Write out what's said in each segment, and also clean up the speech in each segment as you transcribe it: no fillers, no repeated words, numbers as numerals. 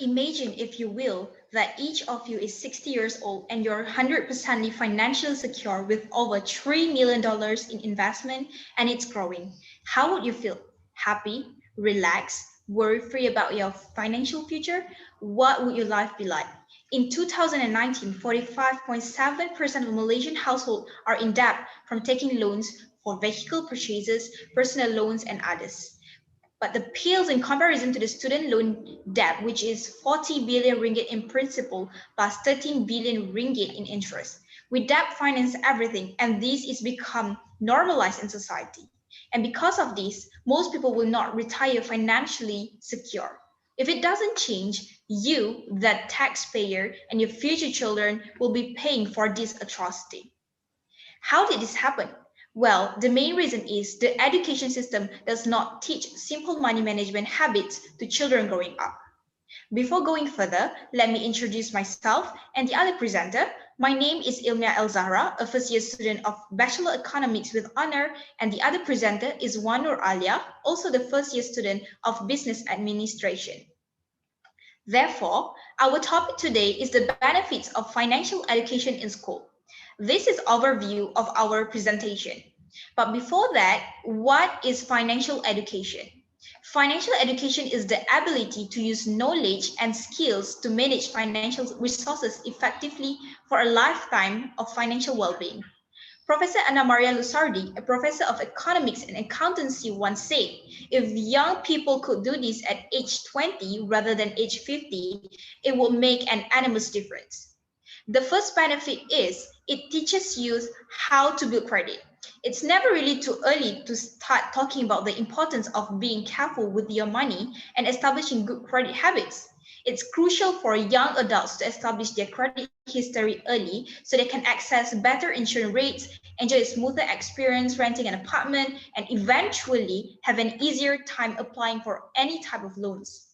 Imagine, if you will, that each of you is 60 years old and you're 100% financially secure with over $3 million in investment and it's growing. How would you feel? Happy, relaxed, worry-free about your financial future? What would your life be like? In 2019, 45.7% of Malaysian households are in debt from taking loans for vehicle purchases, personal loans, and others. But the pales in comparison to the student loan debt, which is 40 billion ringgit in principal plus 13 billion ringgit in interest. We debt finance everything, and this is become normalized in society. And because of this, most people will not retire financially secure. If it doesn't change, you, the taxpayer, and your future children will be paying for this atrocity. How did this happen? Well, the main reason is the education system does not teach simple money management habits to children growing up. Before going further, let me introduce myself and the other presenter. My name is Ilmia El Zahra, a first-year student of Bachelor Economics with honor, and the other presenter is Wanur Alia, also the first-year student of Business Administration. Therefore, our topic today is the benefits of financial education in school. This is overview of our presentation. But before that, what is financial education? Financial education is the ability to use knowledge and skills to manage financial resources effectively for a lifetime of financial well-being. Professor Anna Maria Lusardi, a professor of economics and accountancy, once said, if young people could do this at age 20 rather than age 50, it will make an enormous difference. The first benefit is it teaches youth how to build credit. It's never really too early to start talking about the importance of being careful with your money and establishing good credit habits. It's crucial for young adults to establish their credit history early so they can access better insurance rates, enjoy a smoother experience renting an apartment, and eventually have an easier time applying for any type of loans.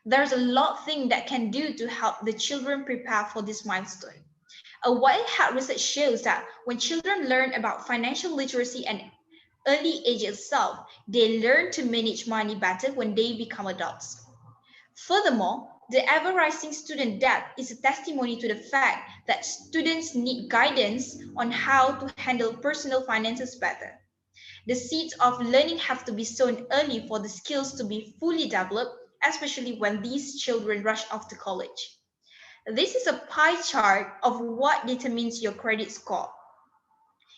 There's a lot of things that can do to help the children prepare for this milestone. A well-held research shows that when children learn about financial literacy at early age itself, they learn to manage money better when they become adults. Furthermore, the ever-rising student debt is a testimony to the fact that students need guidance on how to handle personal finances better. The seeds of learning have to be sown early for the skills to be fully developed, especially when these children rush off to college. This is a pie chart of what determines your credit score.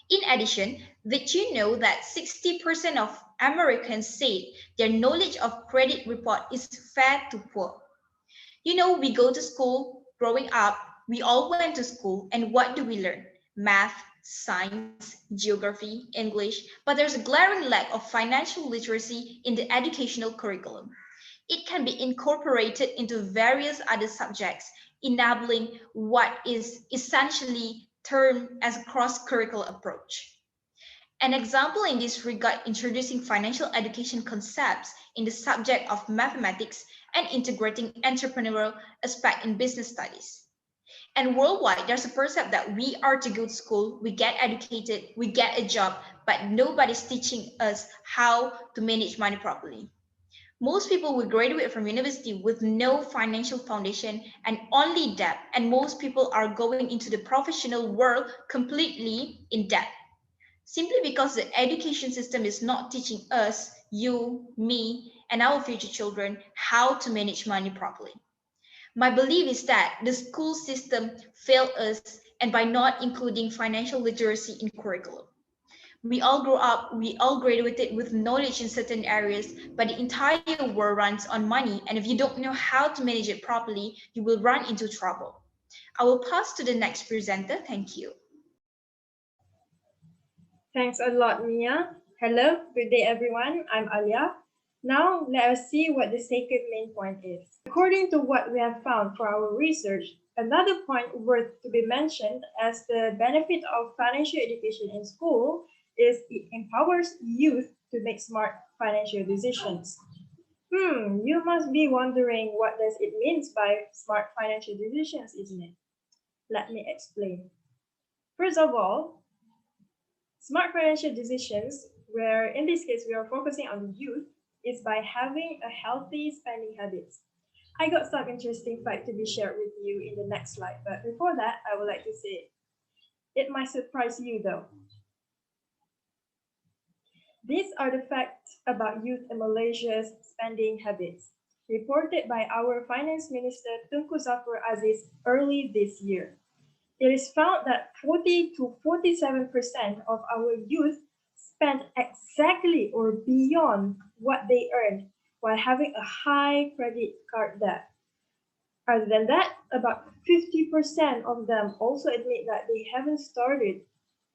In addition, did you know that 60% of Americans say their knowledge of credit report is fair to poor? You know, we go to school, growing up, we all went to school, and what do we learn? Math, science, geography, English, but there's a glaring lack of financial literacy in the educational curriculum. It can be incorporated into various other subjects, enabling what is essentially termed as a cross-curricular approach. An example in this regard introducing financial education concepts in the subject of mathematics and integrating entrepreneurial aspect in business studies. And worldwide, there's a percept that we are to go to school, we get educated, we get a job, but nobody's teaching us how to manage money properly. Most people will graduate from university with no financial foundation and only debt, and most people are going into the professional world completely in debt. Simply because the education system is not teaching us, you, me, and our future children how to manage money properly. My belief is that the school system failed us and by not including financial literacy in curriculum. We all grow up, we all graduated with knowledge in certain areas, but the entire world runs on money, and if you don't know how to manage it properly, you will run into trouble. I will pass to the next presenter. Thank you. Thanks a lot, Mia. Hello, good day everyone. I'm Alia. Now, let us see what the second main point is. According to what we have found for our research, another point worth to be mentioned as the benefit of financial education in school is it empowers youth to make smart financial decisions. You must be wondering what does it mean by smart financial decisions, isn't it? Let me explain. First of all, smart financial decisions, where in this case we are focusing on youth, is by having a healthy spending habits. I got some interesting fact to be shared with you in the next slide, but before that, I would like to say it might surprise you though. These are the facts about youth in Malaysia's spending habits, reported by our Finance Minister Tunku Zafar Aziz early this year. It is found that 40 to 47% of our youth spend exactly or beyond what they earned while having a high credit card debt. Other than that, about 50% of them also admit that they haven't started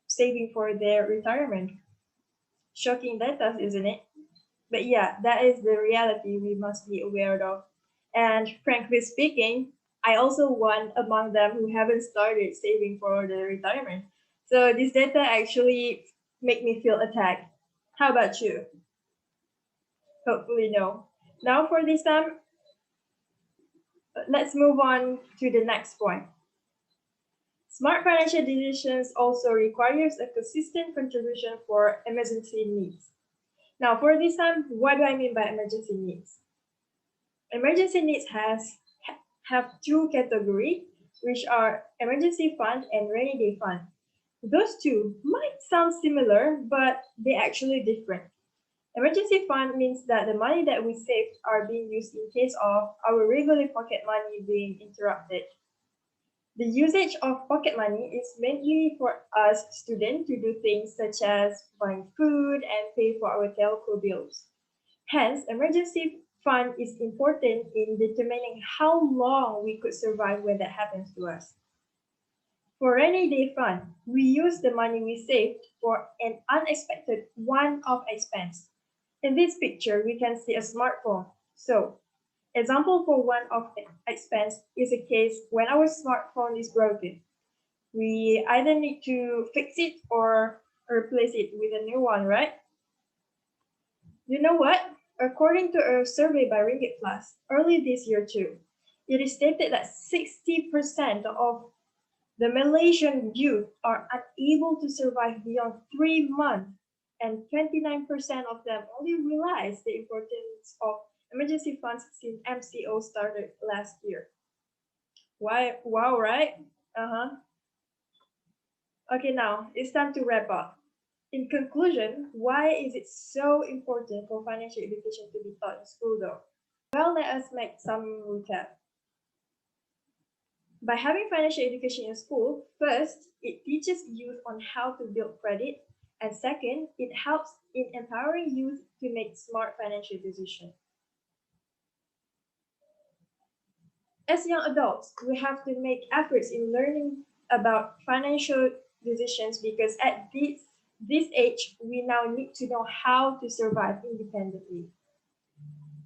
saving for their retirement. Shocking data, isn't it? But yeah, that is the reality we must be aware of. And frankly speaking, I also one among them who haven't started saving for their retirement. So this data actually make me feel attacked. How about you? Hopefully no. Now for this time, let's move on to the next point. Smart financial decisions also requires a consistent contribution for emergency needs. Now for this time, what do I mean by emergency needs? Emergency needs have two categories, which are emergency fund and rainy day fund. Those two might sound similar, but they're actually different. Emergency fund means that the money that we saved are being used in case of our regular pocket money being interrupted. The usage of pocket money is mainly for us students to do things such as buying food and pay for our telco bills. Hence, emergency fund is important in determining how long we could survive when that happens to us. For rainy day fund, we use the money we saved for an unexpected one-off expense. In this picture, we can see a smartphone. So, example for one-off expense is a case when our smartphone is broken. We either need to fix it or replace it with a new one, right? You know what? According to a survey by Ringgit Plus early this year too, it is stated that 60% of the Malaysian youth are unable to survive beyond 3 months, and 29% of them only realize the importance of emergency funds since MCO started last year. Why? Wow, right? Uh-huh. Okay, now it's time to wrap up. In conclusion, why is it so important for financial education to be taught in school though? Well, let us make some recap. By having financial education in school, first, it teaches youth on how to build credit, and second, it helps in empowering youth to make smart financial decisions. As young adults, we have to make efforts in learning about financial decisions because at this age, we now need to know how to survive independently.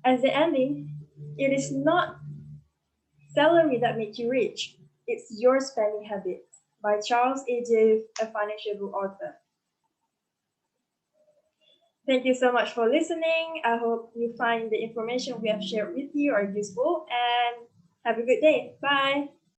As the ending, it is not salary that makes you rich. It's your spending habits by Charles A. Jave, a financial book author. Thank you so much for listening. I hope you find the information we have shared with you are useful and have a good day. Bye.